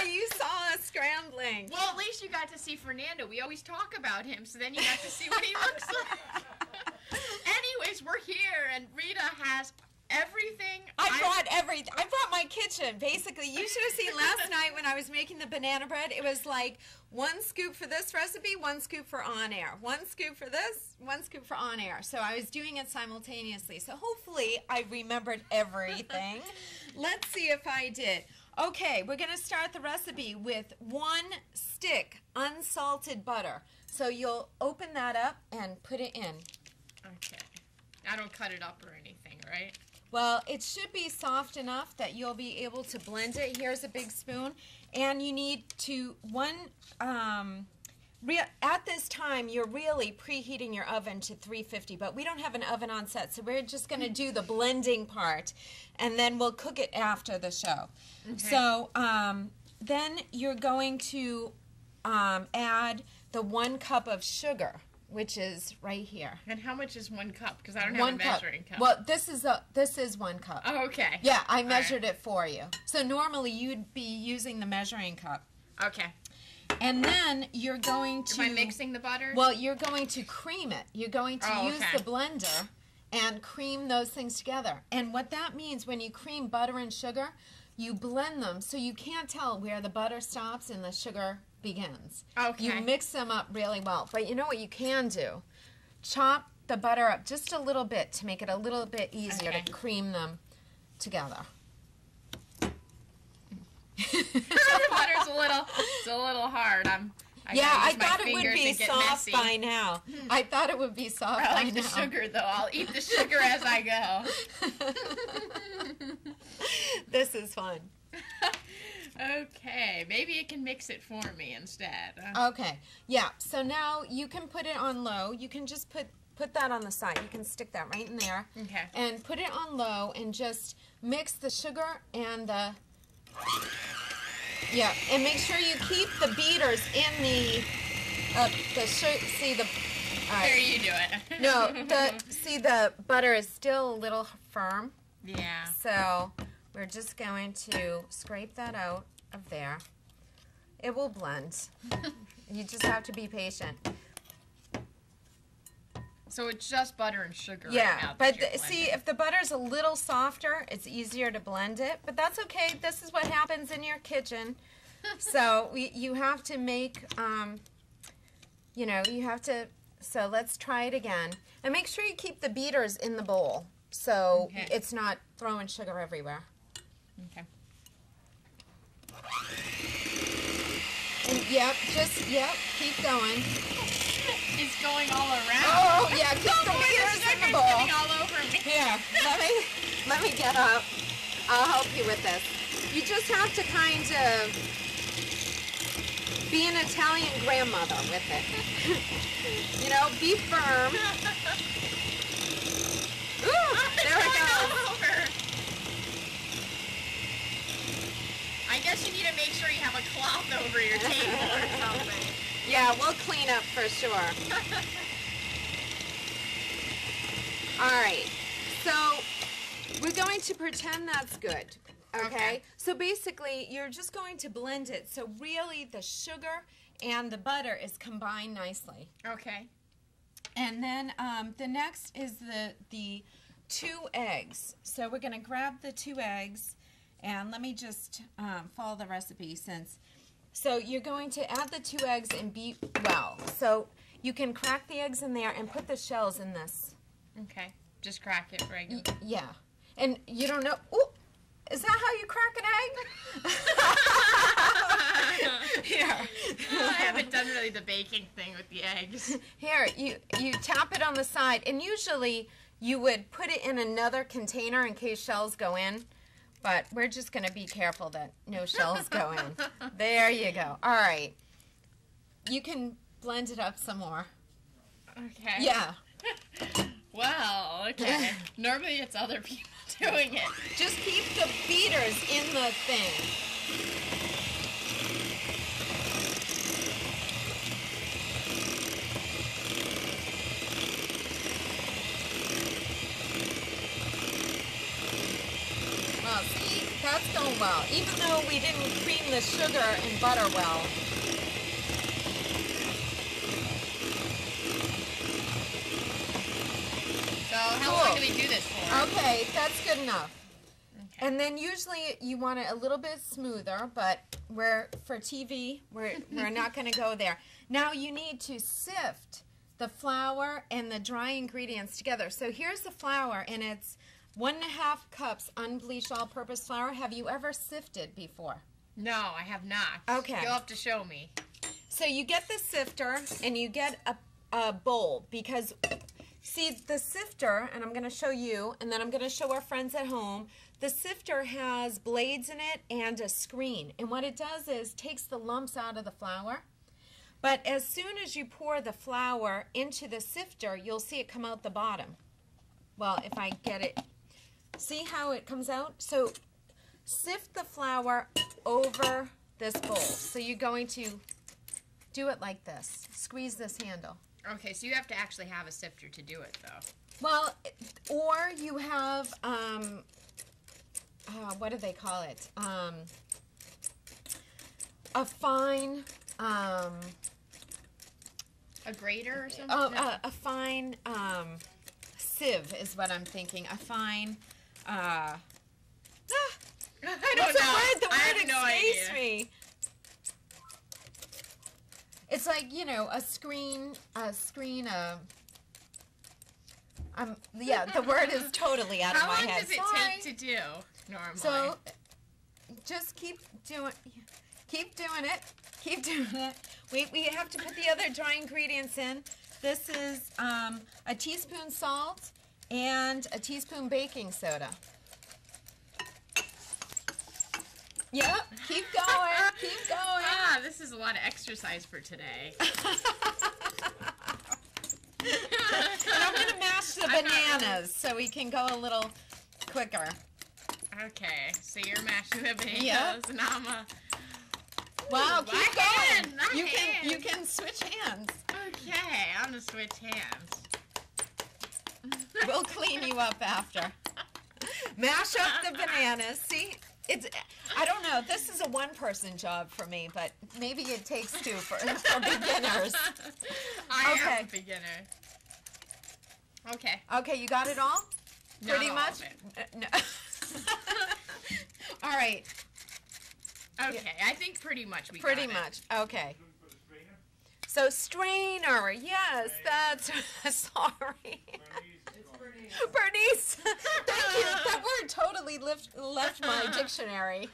You saw us scrambling. Well, at least you got to see Fernando. We always talk about him, so then you got to see what he looks like. Anyways, we're here, and Rita has everything. I brought my kitchen. Basically, you should have seen last night when I was making the banana bread. It was like 1 scoop for this recipe, 1 scoop for on air, 1 scoop for this, 1 scoop for on air. So I was doing it simultaneously. So hopefully I remembered everything. Let's see if I did. Okay, we're going to start the recipe with 1 stick unsalted butter. So you'll open that up and put it in. Okay. I don't cut it up or anything, right? Well, it should be soft enough that you'll be able to blend it. Here's a big spoon. And you need to, at this time, you're really preheating your oven to 350, but we don't have an oven on set, so we're just going to do the blending part, and then we'll cook it after the show. Okay. So then you're going to add the 1 cup of sugar, which is right here. And how much is 1 cup? Because I don't have a measuring cup. Well, this is 1 cup. Oh, okay. Yeah, I measured it for you. So normally you'd be using the measuring cup. Okay. And then you're going to... Am I mixing the butter? Well, you're going to cream it. You're going to use the blender and cream those things together. And what that means when you cream butter and sugar, you blend them so you can't tell where the butter stops and the sugar begins. Okay. You mix them up really well. But you know what you can do? Chop the butter up just a little bit to make it a little bit easier to cream them together. The butter's a little hard. I thought it would be soft by now. I thought it would be soft by now. I like the sugar, though. I'll eat the sugar as I go. This is fun. Okay, maybe it can mix it for me instead. Okay, yeah, so now you can put it on low. You can just put that on the side. You can stick that right in there. Okay. And put it on low and just mix the sugar and the... Yeah, and make sure you keep the beaters in the see the... All right. There, you do it. No, see the butter is still a little firm. Yeah. So we're just going to scrape that out of there. It will blend. You just have to be patient. So it's just butter and sugar right yeah, now. But see, if the butter's a little softer, it's easier to blend it. But that's okay. This is what happens in your kitchen. So you have to make, you have to, so let's try it again. And make sure you keep the beaters in the bowl so it's not throwing sugar everywhere. Okay. And keep going. It's going all around. Oh, yeah, keep the beaters in the bowl. Getting all over me. Here, let me get up. I'll help you with this. You just have to kind of be an Italian grandmother with it. Be firm. Ooh, there it goes. I guess you need to make sure you have a cloth over your table or something. Yeah, we'll clean up for sure. All right, so we're going to pretend that's good, okay? So basically, you're just going to blend it so really the sugar and the butter is combined nicely. Okay. And then the next is the 2 eggs. So we're going to grab the 2 eggs, and let me just follow the recipe since... So you're going to add the 2 eggs and beat well. So you can crack the eggs in there and put the shells in this. Okay. Just crack it regular. Yeah. And you don't know... Ooh, is that how you crack an egg? Here. I haven't done really the baking thing with the eggs. Here, you tap it on the side. And usually you would put it in another container in case shells go in. But we're just going to be careful that no shells go in. There you go. All right. You can blend it up some more. Okay. Yeah. Well, okay. Normally it's other people doing it. Just keep the beaters in the thing. Well, see, that's going well, even though we didn't cream the sugar and butter well. So how long do we do this for? Okay, that's good enough. Okay. And then usually you want it a little bit smoother, but for TV, we're not going to go there. Now you need to sift the flour and the dry ingredients together. So here's the flour, and it's 1.5 cups unbleached all-purpose flour. Have you ever sifted before? No, I have not. Okay. You'll have to show me. So you get the sifter and you get a bowl, because see, the sifter, and I'm going to show you, and then I'm going to show our friends at home, the sifter has blades in it and a screen. And what it does is takes the lumps out of the flour. But as soon as you pour the flour into the sifter, you'll see it come out the bottom. Well, if I get it, see how it comes out? So sift the flour over this bowl. So you're going to do it like this. Squeeze this handle. Okay, so you have to actually have a sifter to do it, though. Well, or you have, what do they call it? A fine, A grater or something? oh, No. a fine sieve is what I'm thinking. A fine, I don't what's know. the word? The I word have no escapes idea. me. It's like, you know, yeah, the word is totally out of How my long head. does it Sorry. take to do, normally? So, just keep doing it. Keep doing it. We have to put the other dry ingredients in. This is a teaspoon salt and a teaspoon baking soda. Yep, keep going, keep going. Ah, this is a lot of exercise for today. And I'm going to mash the bananas so we can go a little quicker. Okay, so you're mashing the bananas, Yep. and I'm a... Wow, Ooh, keep my going. hand, my You hand. can switch hands. Okay, I'm gonna switch hands. We'll clean you up after. Mash up the bananas. See, I don't know. This is a one-person job for me, but maybe it takes two for beginners. I Okay. am a beginner. Okay. Okay, you got it all? Not Pretty all much? of it. No. All right. Okay, I think pretty much we Pretty got it. much. Okay. So strainer. Yes, that's sorry. Bernice. Thank you. That word totally left my dictionary.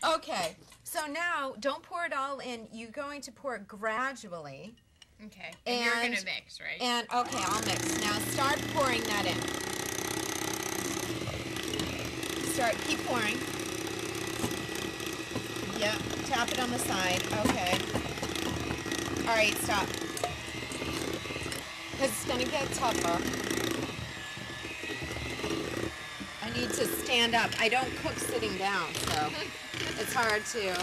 Okay. So now, don't pour it all in. You're going to pour it gradually. Okay, and you're And- gonna mix, right? And, okay, I'll mix. Now start pouring that in. Keep pouring. Yep, tap it on the side. Okay. All right, stop. Because it's going to get tougher. I need to stand up. I don't cook sitting down, so it's hard to...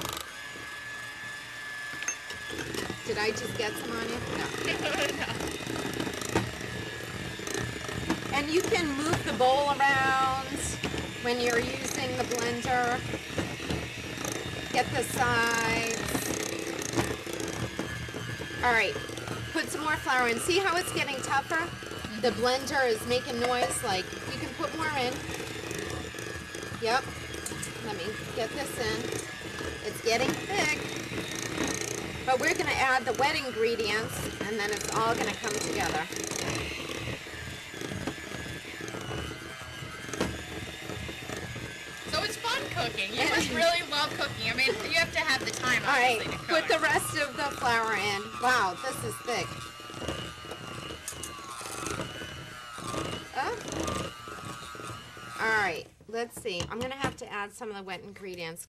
Did I just get some on you? No. And you can move the bowl around when you're using the blender. Get the sides. All right, put some more flour in. See how it's getting tougher? The blender is making noise, like you can put more in. Yep, let me get this in. It's getting thick. But we're gonna add the wet ingredients and then it's all gonna come together. So it's fun cooking. You must really love cooking. I mean, you have to have the time, All right, obviously, to put cook. the rest of the flour in. Wow, this is thick. All right, let's see. I'm gonna have to add some of the wet ingredients.